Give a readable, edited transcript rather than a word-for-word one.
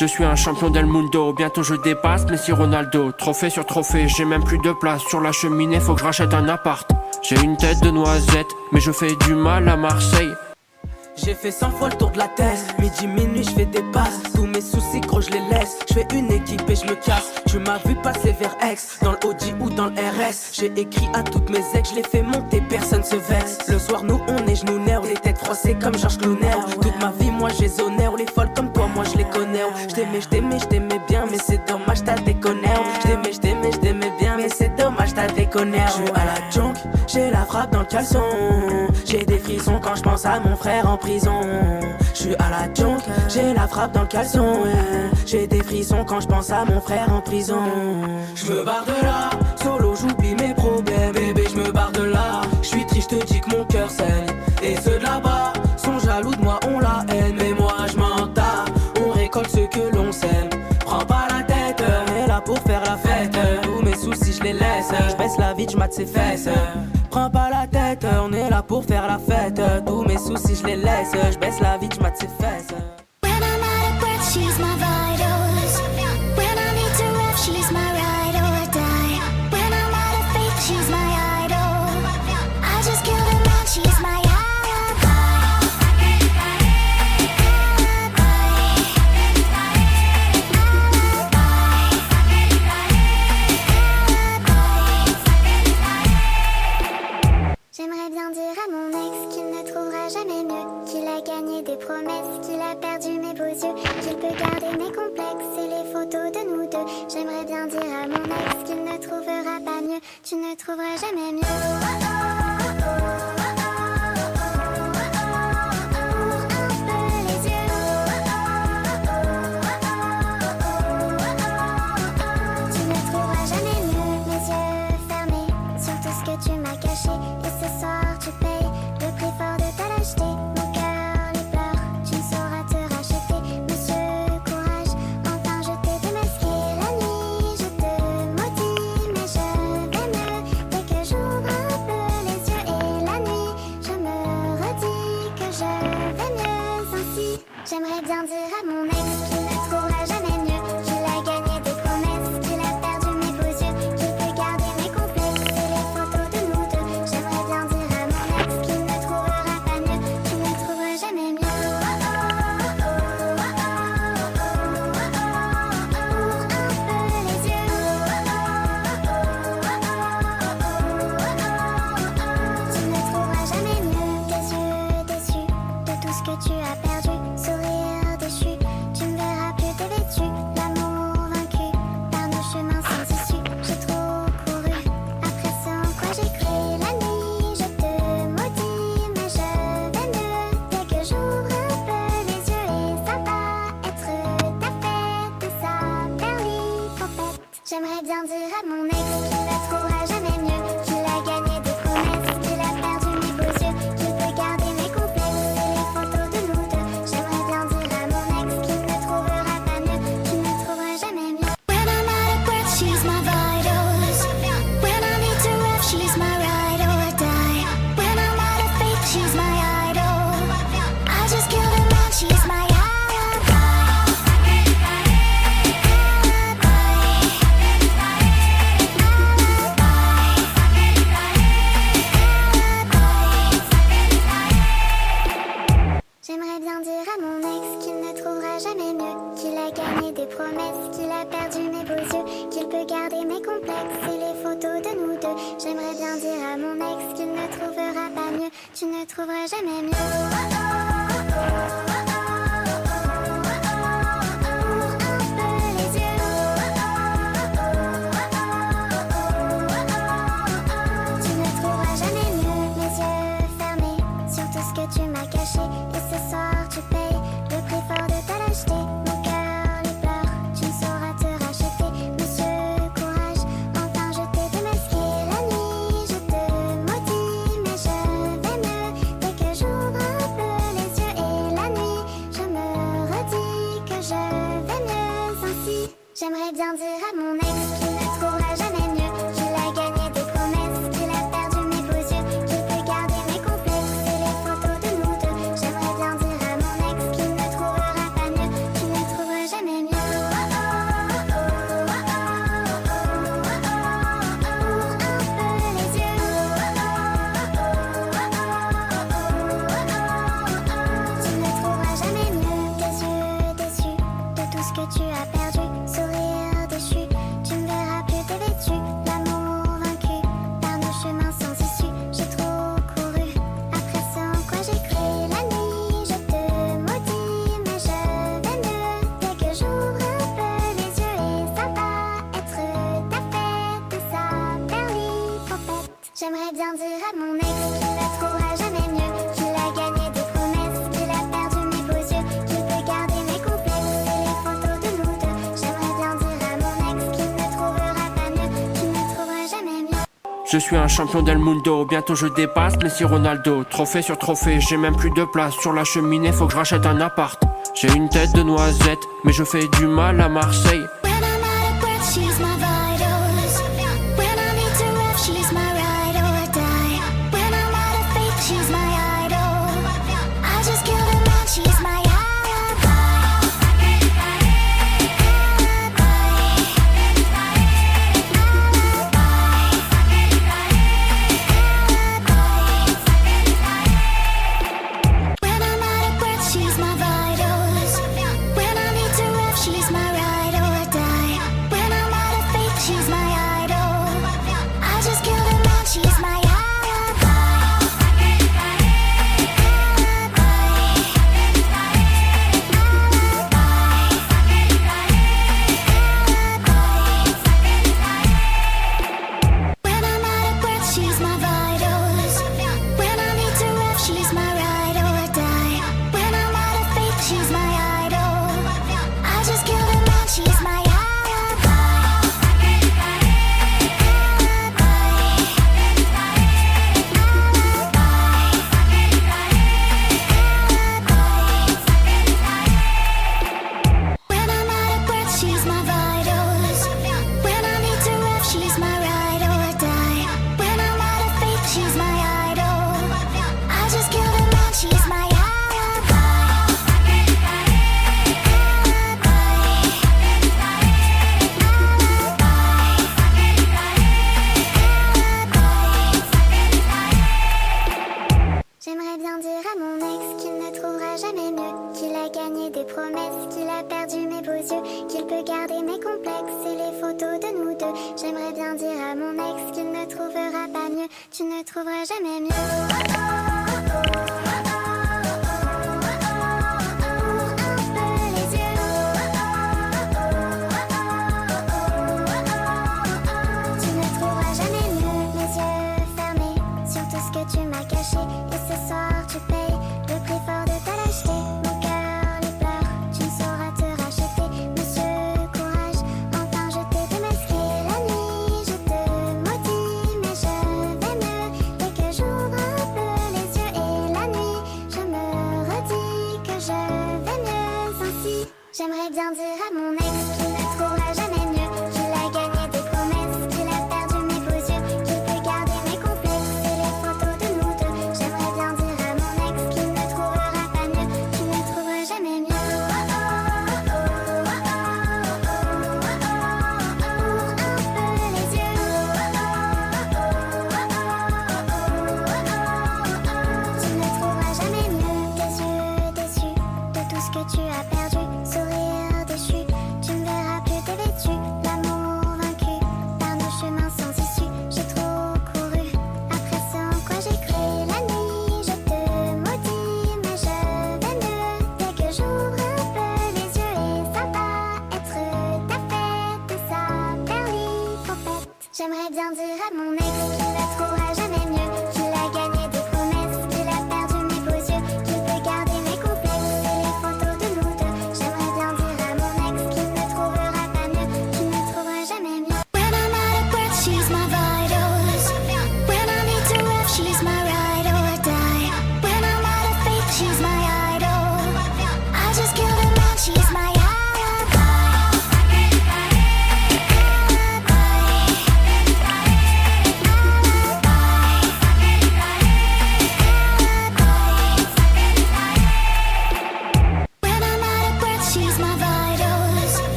Je suis un champion del mundo, bientôt je dépasse Messi Ronaldo. Trophée sur trophée, j'ai même plus de place. Sur la cheminée, faut que je rachète un appart. J'ai une tête de noisette, mais je fais du mal à Marseille. J'ai fait 100 fois le tour de la tête. Midi, minuit, je fais des passes. Tous mes soucis, gros, je les laisse. Je fais une équipe et je me casse. Tu m'as vu passer vers Aix, dans le Audi ou dans le RS. J'ai écrit à toutes mes ex, je les fais monter, personne se vexe. Le soir, nous, on est genoux nerfs. Les têtes froissées comme Georges Clooney. Toute ma vie, moi, j'ai honneur. Les folles comme toi, moi, je les connais. Je t'aimais bien, mais c'est dommage, t'as déconné. Je t'aimais bien, mais c'est dommage, t'as déconné. Je suis à la junk, j'ai la frappe dans le caleçon. J'ai des frissons quand je pense à mon frère en prison. Je suis à la junk, j'ai la frappe dans le caleçon. J'ai des frissons quand je pense à mon frère en prison. Je me barre de là, solo j'oublie mes problèmes. Bébé je me barre de là, je suis triste, je te dis que mon cœur saigne. Et ceux de là-bas sont jaloux de moi, on la haine. Mais moi je m'en tape, on récolte ce que l'on sème. Prends pas la tête, on est là pour faire la fête. Tous mes soucis je les laisse, je baisse la vie, je mate ses fesses. Prends pas la tête, on est là pour faire la fête. Tous mes soucis je les laisse, je baisse la vie, je mate ses fesses. When I'm out of breath, she's my vitals. When I need to rest, she's my ride or die. When I'm out of faith, she's my idol. I just killed a man, she's my J'aimerais bien dire à mon ex qu'il ne trouvera jamais mieux, qu'il a gagné des promesses, qu'il a perdu mes beaux yeux, qu'il peut garder mes complexes et les photos de nous deux. J'aimerais bien dire à mon ex qu'il ne trouvera pas mieux, tu ne trouveras jamais mieux. Tu m'as caché et ce soir tu payes le prix fort de ta lâcheté. Mon cœur les pleure, tu ne sauras te racheter. Monsieur courage, enfin je t'ai démasqué. La nuit je te maudis mais je vais mieux dès que j'ouvre un peu les yeux. Et la nuit je me redis que je vais mieux ainsi. J'aimerais bien dire à mon ex qu'il ne trouvera jamais mieux, qu'il a gagné des promesses, qu'il a perdu mes beaux yeux, qu'il peut garder mes complexes et les photos de nous deux. J'aimerais bien dire à mon ex qu'il ne trouvera pas mieux, tu ne trouveras jamais mieux. Ouvre un peu les yeux. Tu ne trouveras jamais mieux. Tes yeux déçus de tout ce que tu as perdu. Sourire déchu, tu ne verras plus tes vêtus. L'amour vaincu par nos chemins sans issue. J'ai trop couru après ce en quoi j'ai cru. La nuit je te maudis mais je vais mieux dès que j'ouvre un peu les yeux. Et ça va être ta fête et ça perlipopette. J'aimerais bien dire à mon ex qu'il ne trouvera jamais mieux, qu'il a gagné des promesses, qu'il a perdu mes beaux yeux, qu'il peut garder mes complexes et les photos de nous deux. J'aimerais bien dire à mon ex qu'il ne trouvera pas mieux, tu ne trouveras jamais mieux. When I'm out of breath, she's my vitals. When I need to rest, she's my ride or die. When I'm out of faith, she's my idol. I just killed a man, she's my alibi. J'aimerais bien dire à mon ex qu'il ne trouvera jamais mieux, qu'il a gagné des promesses, qu'il a perdu mes beaux yeux, qu'il peut garder mes complexes et les photos de nous deux. J'aimerais bien dire à mon ex qu'il ne trouvera pas mieux, tu ne trouveras jamais mieux. Ouvre un peu les yeux. Tu ne trouveras jamais mieux, les yeux fermés sur tout ce que tu m'as caché. Et ce soir tu payes le prix fort de ta lâcheté. Mon cœur les pleure, tu ne sauras te racheter. Monsieur courage, enfin je t'ai démasqué. La nuit je te maudis mais je vais mieux dès que j'ouvre un peu les yeux. Et la nuit je me redis que je vais mieux ainsi. J'aimerais bien dire à mon ex qu'il ne trouvera jamais mieux, qu'il a gagné des promesses, qu'il a perdu mes beaux yeux, qu'il peut garder mes complexes et les photos de nous deux. J'aimerais bien dire à mon ex Je suis un champion del mundo, bientôt je dépasse Messi Ronaldo. Trophée sur trophée, j'ai même plus de place. Sur la cheminée, faut que je rachète un appart. J'ai une tête de noisette, mais je fais du mal à Marseille. When I'm out of breath, she's my vitals. When I need to rest, she's my ride or die. When I'm out of faith, she's my idol. I just killed a man, she's my alibi. When I'm out of breath, she's my vitals. When I need to rest, she's my ride or die. When I'm out of faith, she's my idol. I just killed a man, she's my alibi. When I'm out of breath, she's my vitals. When I need to rest, she's my ride or die. When I'm out of faith, she's my idol. I just killed a man, she's my alibi. When I'm out of breath, she's my vitals. When I need to rest, she's my ride or die. When I'm out of faith, she's my idol. I just killed a man, she's my alibi. J'aimerais bien dire à mon ex qu'il ne trouvera jamais mieux, qu'il a gagné des promesses, qu'il a perdu mes beaux yeux, qu'il peut garder mes complexes et les photos de nous deux. J'aimerais bien dire à mon ex qu'il ne trouvera pas mieux, tu ne trouveras jamais mieux. Tu ne trouveras jamais mieux, les yeux fermés sur tout ce que tu m'as caché. Et ce soir tu payes le prix fort de ta lâcheté. Mon cœur les pleurs, tu ne sauras te racheter. Monsieur courage, enfin je t'ai démasqué. La nuit je te maudis, mais je vais mieux dès que j'ouvre un peu les yeux. Et la nuit je me redis que je vais mieux ainsi. J'aimerais bien dire à mon